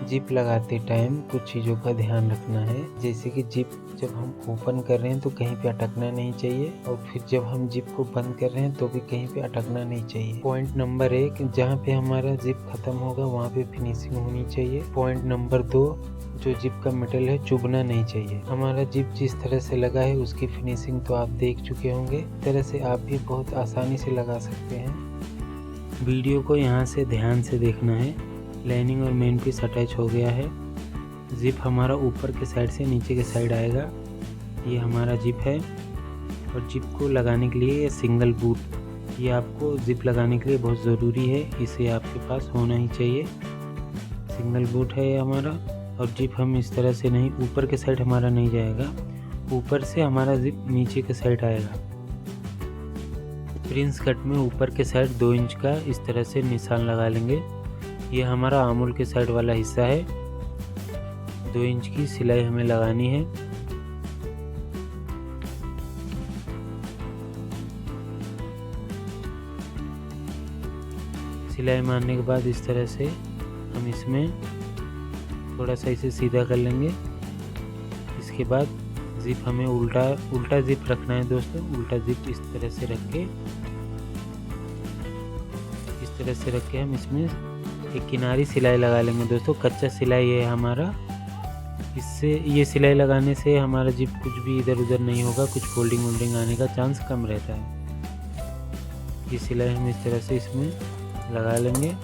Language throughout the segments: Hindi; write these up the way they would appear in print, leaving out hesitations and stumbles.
जिप लगाते टाइम कुछ चीज़ों का ध्यान रखना है, जैसे कि जिप जब हम ओपन कर रहे हैं तो कहीं पे अटकना नहीं चाहिए, और फिर जब हम जिप को बंद कर रहे हैं तो भी कहीं पे अटकना नहीं चाहिए। पॉइंट नंबर 1, जहाँ पे हमारा जिप खत्म होगा वहाँ पे फिनिशिंग होनी चाहिए। पॉइंट नंबर 2, जो जिप का मेटल है चुभना नहीं चाहिए। हमारा जिप जिस तरह से लगा है उसकी फिनिशिंग तो आप देख चुके होंगे। इस तरह से आप भी बहुत आसानी से लगा सकते हैं। वीडियो को यहाँ से ध्यान से देखना है। लाइनिंग और मेन पीस अटैच हो गया है। जिप हमारा ऊपर के साइड से नीचे के साइड आएगा। ये हमारा जिप है, और जिप को लगाने के लिए ये सिंगल बूट, ये आपको जिप लगाने के लिए बहुत ज़रूरी है, इसे आपके पास होना ही चाहिए। सिंगल बूट है ये हमारा, और जिप हम इस तरह से नहीं, ऊपर के साइड हमारा नहीं जाएगा, ऊपर से हमारा जिप नीचे के साइड आएगा। प्रिंस कट में ऊपर के साइड 2 इंच का इस तरह से निशान लगा लेंगे। ये हमारा आमुल के साइड वाला हिस्सा है। 2 इंच की सिलाई हमें लगानी है। सिलाई मारने के बाद इस तरह से हम इसमें थोड़ा सा इसे सीधा कर लेंगे। इसके बाद जिप हमें उल्टा जिप रखना है दोस्तों। उल्टा जिप इस तरह से रख के हम इसमें एक किनारी सिलाई लगा लेंगे दोस्तों। कच्चा सिलाई है हमारा, इससे ये सिलाई लगाने से हमारा जिप कुछ भी इधर उधर नहीं होगा, कुछ फोल्डिंग आने का चांस कम रहता है। ये सिलाई हम इस तरह से इसमें लगा लेंगे।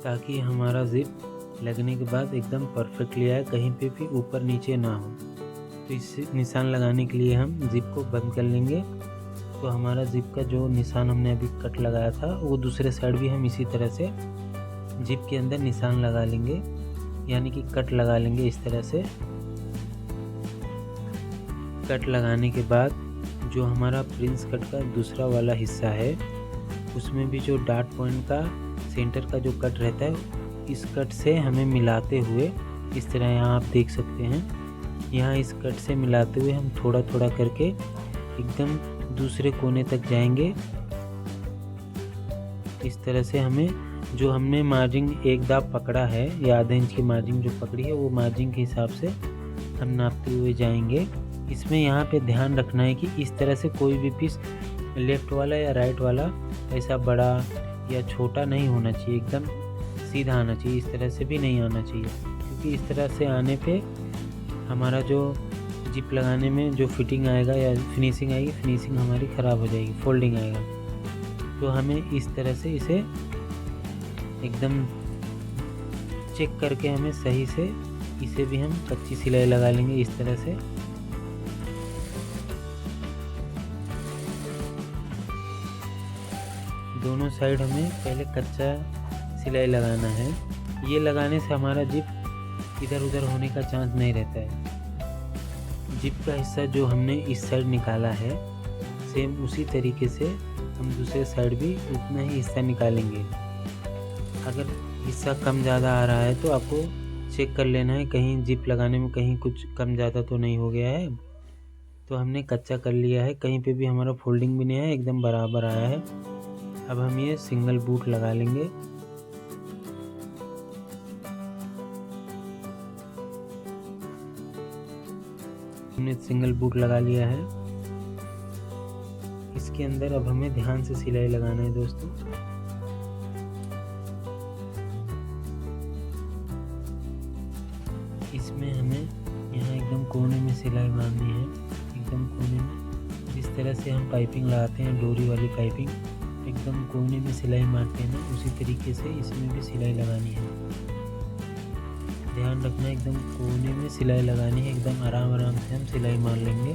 ताकि हमारा जिप लगने के बाद एकदम परफेक्टली आए, कहीं पे भी ऊपर नीचे ना हो। तो इस निशान लगाने के लिए हम जिप को बंद कर लेंगे। तो हमारा जिप का जो निशान हमने अभी कट लगाया था वो दूसरे साइड भी हम इसी तरह से जिप के अंदर निशान लगा लेंगे, यानी कि कट लगा लेंगे इस तरह से। कट लगाने के बाद जो हमारा प्रिंस कट का दूसरा वाला हिस्सा है उसमें भी जो डॉट पॉइंट का सेंटर का जो कट रहता है, इस कट से हमें मिलाते हुए इस तरह यहाँ आप देख सकते हैं, यहाँ इस कट से मिलाते हुए हम थोड़ा थोड़ा करके एकदम दूसरे कोने तक जाएंगे। इस तरह से हमें जो हमने मार्जिंग एक दाब पकड़ा है या आधे इंच की मार्जिंग जो पकड़ी है वो मार्जिंग के हिसाब से हम नापते हुए जाएंगे। इसमें यहाँ पे ध्यान रखना है कि इस तरह से कोई भी पीस लेफ्ट वाला या राइट वाला ऐसा बड़ा या छोटा नहीं होना चाहिए, एकदम सीधा आना चाहिए। इस तरह से भी नहीं आना चाहिए, क्योंकि इस तरह से आने पे हमारा जो जिप लगाने में जो फिटिंग आएगा या फिनिशिंग आएगी, फिनिशिंग हमारी ख़राब हो जाएगी, फोल्डिंग आएगा। तो हमें इस तरह से इसे एकदम चेक करके हमें सही से इसे भी हम कच्ची सिलाई लगा लेंगे इस तरह से। दोनों साइड हमें पहले कच्चा सिलाई लगाना है। ये लगाने से हमारा जिप इधर उधर होने का चांस नहीं रहता है। जिप का हिस्सा जो हमने इस साइड निकाला है, सेम उसी तरीके से हम दूसरे साइड भी उतना ही हिस्सा निकालेंगे। अगर हिस्सा कम ज़्यादा आ रहा है तो आपको चेक कर लेना है, कहीं जिप लगाने में कहीं कुछ कम ज़्यादा तो नहीं हो गया है। तो हमने कच्चा कर लिया है, कहीं पे भी हमारा फोल्डिंग भी नहीं है, एकदम बराबर आया है। अब हम ये सिंगल बूट लगा लेंगे। हमने सिंगल बूट लगा लिया है। इसके अंदर अब हमें ध्यान से सिलाई लगाना है दोस्तों। इसमें हमें यहाँ एकदम कोने में सिलाई मारनी है, एकदम कोने में। जिस तरह से हम पाइपिंग लगाते हैं, डोरी वाली पाइपिंग, एकदम कोने में सिलाई मारते हैं ना, उसी तरीके से इसमें भी सिलाई लगानी है। ध्यान रखना, एकदम कोने में सिलाई लगानी है, एकदम आराम से हम सिलाई मार लेंगे।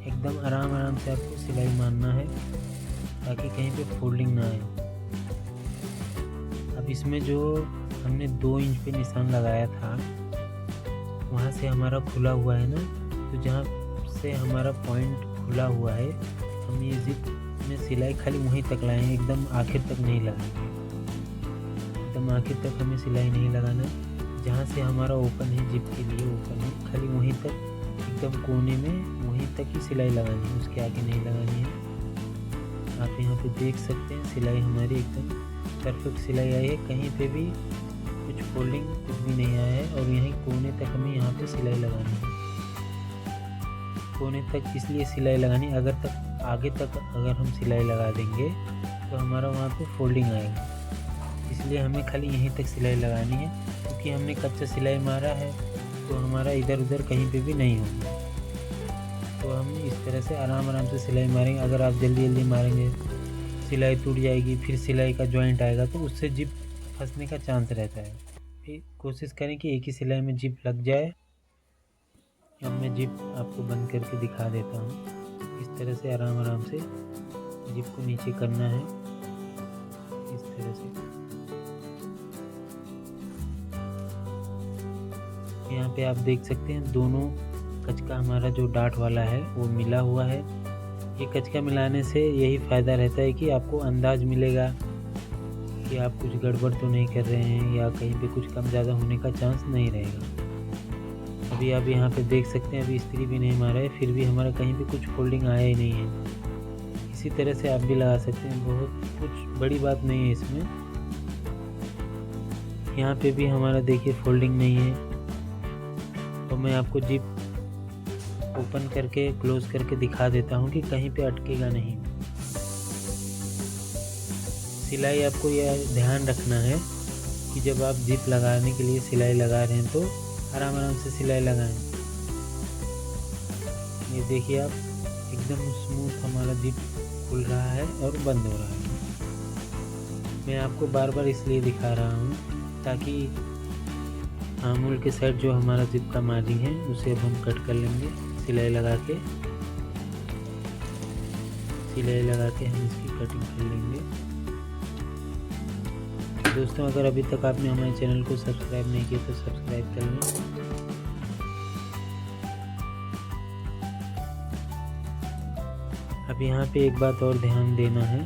एकदम आराम से आपको सिलाई मारना है ताकि कहीं पे फोल्डिंग ना आए। अब इसमें जो हमने 2 इंच पे निशान लगाया था वहाँ से हमारा खुला हुआ है ना, तो जहाँ से हमारा पॉइंट खुला हुआ है, हम ये जिप में सिलाई खाली वहीं तक लाएंगे, एकदम आखिर तक नहीं लगाएंगे। एकदम आखिर तक हमें सिलाई नहीं लगाना है। जहाँ से हमारा ओपन है, जिप के लिए ओपन है, खाली वहीं तक एकदम कोने में वहीं तक ही सिलाई लगानी है, उसके आगे नहीं लगानी है। आप यहाँ पे देख सकते हैं सिलाई हमारी एकदम परफेक्ट सिलाई आई है, कहीं पे भी कुछ फोल्डिंग कुछ भी नहीं आया है। और यहीं कोने तक हमें यहाँ पे सिलाई लगानी है। कोने तक इसलिए सिलाई लगानी, अगर तक आगे तक अगर हम सिलाई लगा देंगे तो हमारा वहाँ पे फोल्डिंग आएगा, इसलिए हमें खाली यहीं तक सिलाई लगानी है। क्योंकि हमने कच्चा सिलाई मारा है तो हमारा इधर उधर कहीं पे भी नहीं होगा। तो हम इस तरह से आराम से सिलाई मारेंगे। अगर आप जल्दी जल्दी मारेंगे सिलाई टूट जाएगी, फिर सिलाई का जॉइंट आएगा तो उससे जिप फंसने का चांस रहता है। फिर कोशिश करें कि एक ही सिलाई में जिप लग जाए। अब मैं जिप आपको बंद करके दिखा देता हूँ। इस तरह से आराम से जिप को नीचे करना है, इस तरह से। यहाँ पे आप देख सकते हैं दोनों कचका हमारा जो डाट वाला है वो मिला हुआ है। ये कचका मिलाने से यही फ़ायदा रहता है कि आपको अंदाज़ मिलेगा कि आप कुछ गड़बड़ तो नहीं कर रहे हैं या कहीं पे कुछ कम ज़्यादा होने का चांस नहीं रहेगा। अभी आप यहाँ पे देख सकते हैं, अभी इस्त्री भी नहीं मारा है, फिर भी हमारा कहीं भी कुछ फोल्डिंग आया ही नहीं है। इसी तरह से आप भी लगा सकते हैं, बहुत कुछ बड़ी बात नहीं है इसमें। यहाँ पे भी हमारा देखिए फोल्डिंग नहीं है। तो मैं आपको जिप ओपन करके क्लोज करके दिखा देता हूँ कि कहीं पे अटकेगा नहीं। सिलाई आपको यह ध्यान रखना है कि जब आप जिप लगाने के लिए सिलाई लगा रहे हैं तो आराम से सिलाई लगाएं। ये देखिए आप, एकदम स्मूथ हमारा जिप खुल रहा है और बंद हो रहा है। मैं आपको बार बार इसलिए दिखा रहा हूँ ताकि आमुल के साइड जो हमारा जिप का मार्जिन है उसे अब हम कट कर लेंगे। सिलाई लगा के हम इसकी कटिंग कर लेंगे। दोस्तों, अगर अभी तक आपने हमारे चैनल को सब्सक्राइब नहीं किया तो सब्सक्राइब कर लें। अब यहाँ पे एक बात और ध्यान देना है,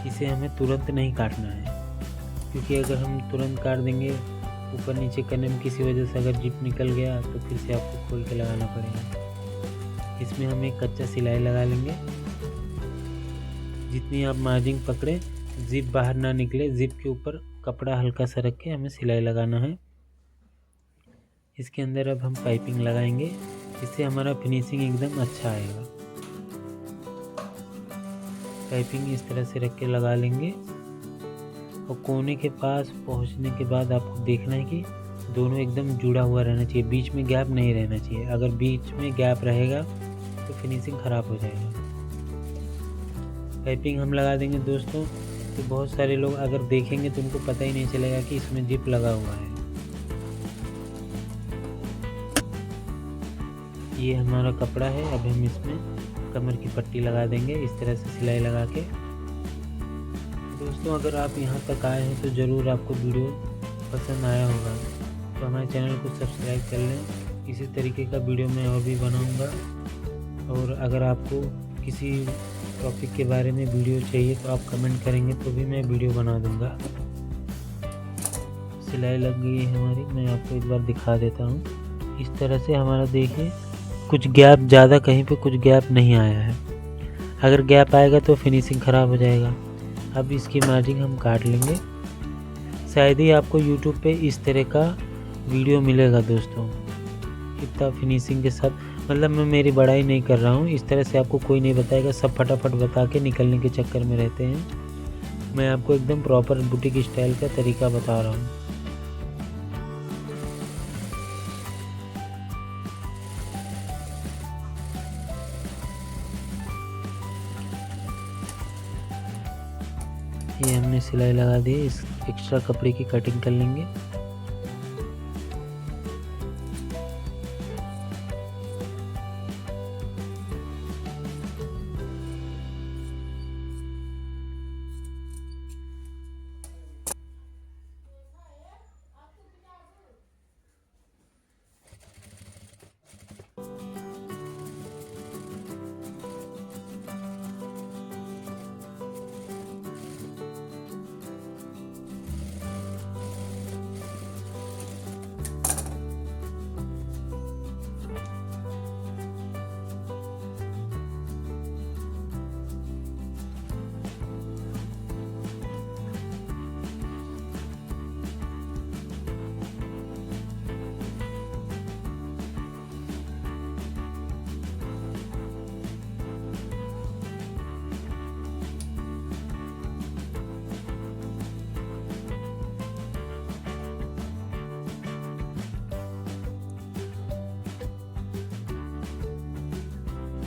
इसे हमें तुरंत नहीं काटना है, क्योंकि अगर हम तुरंत काट देंगे ऊपर नीचे करने में किसी वजह से अगर जिप निकल गया तो फिर से आपको खोल के लगाना पड़ेगा। इसमें हम एक कच्चा सिलाई लगा लेंगे। जितनी आप मार्जिन पकड़े जिप बाहर ना निकले, जिप के ऊपर कपड़ा हल्का सा रख के हमें सिलाई लगाना है। इसके अंदर अब हम पाइपिंग लगाएंगे, इससे हमारा फिनिशिंग एकदम अच्छा आएगा। पाइपिंग इस तरह से रख के लगा लेंगे और कोने के पास पहुंचने के बाद आपको देखना है कि दोनों एकदम जुड़ा हुआ रहना चाहिए, बीच में गैप नहीं रहना चाहिए। अगर बीच में गैप रहेगा तो फिनिशिंग ख़राब हो जाएगा। पाइपिंग हम लगा देंगे दोस्तों, तो बहुत सारे लोग अगर देखेंगे तो उनको पता ही नहीं चलेगा कि इसमें जिप लगा हुआ है। ये हमारा कपड़ा है, अब हम इसमें कमर की पट्टी लगा देंगे इस तरह से सिलाई लगा के। दोस्तों, अगर आप यहाँ तक आए हैं तो ज़रूर आपको वीडियो पसंद आया होगा, तो हमारे चैनल को सब्सक्राइब कर लें। इसी तरीके का वीडियो मैं और भी बनाऊँगा। और अगर आपको किसी टॉपिक के बारे में वीडियो चाहिए तो आप कमेंट करेंगे तो भी मैं वीडियो बना दूँगा। सिलाई लग गई है हमारी, मैं आपको एक बार दिखा देता हूँ। इस तरह से हमारा देखिए कुछ गैप ज़्यादा कहीं पे कुछ गैप नहीं आया है। अगर गैप आएगा तो फिनिशिंग ख़राब हो जाएगा। अब इसकी मार्जिन हम काट लेंगे। शायद ही आपको YouTube पे इस तरह का वीडियो मिलेगा दोस्तों, इतना फिनिशिंग के साथ। मतलब मैं मेरी बड़ाई नहीं कर रहा हूँ, इस तरह से आपको कोई नहीं बताएगा, सब फटाफट बता के निकलने के चक्कर में रहते हैं। मैं आपको एकदम प्रॉपर बुटीक स्टाइल का तरीका बता रहा हूँ। ये हमने सिलाई लगा दी, इस एक्स्ट्रा कपड़े की कटिंग कर लेंगे।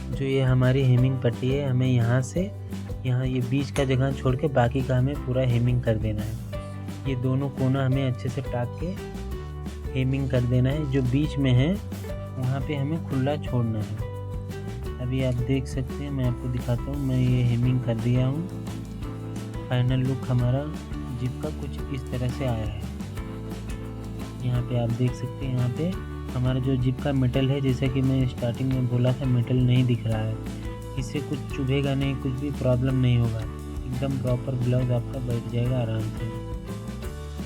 जो ये हमारी हेमिंग पट्टी है, हमें यहाँ से यहाँ ये बीच का जगह छोड़ के बाकी का हमें पूरा हेमिंग कर देना है। ये दोनों कोना हमें अच्छे से टाक के हेमिंग कर देना है। जो बीच में है वहाँ पे हमें खुला छोड़ना है। अभी आप देख सकते हैं, मैं आपको दिखाता हूँ। मैं ये हेमिंग कर दिया हूँ। फाइनल लुक हमारा जिप का कुछ इस तरह से आया है। यहाँ पे आप देख सकते हैं, यहाँ पे हमारा जो जिप का मेटल है, जैसा कि मैं स्टार्टिंग में बोला था, मेटल नहीं दिख रहा है। इससे कुछ चुभेगा नहीं, कुछ भी प्रॉब्लम नहीं होगा। एकदम प्रॉपर ब्लाउज आपका बैठ जाएगा आराम से।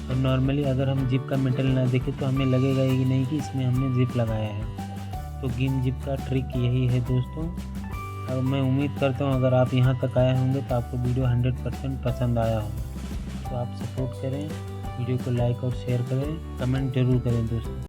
और नॉर्मली अगर हम जिप का मेटल ना देखें तो हमें लगेगा ही नहीं कि इसमें हमने जिप लगाया है। तो गिम जिप का ट्रिक यही है दोस्तों। और मैं उम्मीद करता हूँ अगर आप यहाँ तक आए होंगे तो आपको वीडियो 100% पसंद आया होगा। तो आप सपोर्ट करें, वीडियो को लाइक और शेयर करें, कमेंट जरूर करें दोस्तों।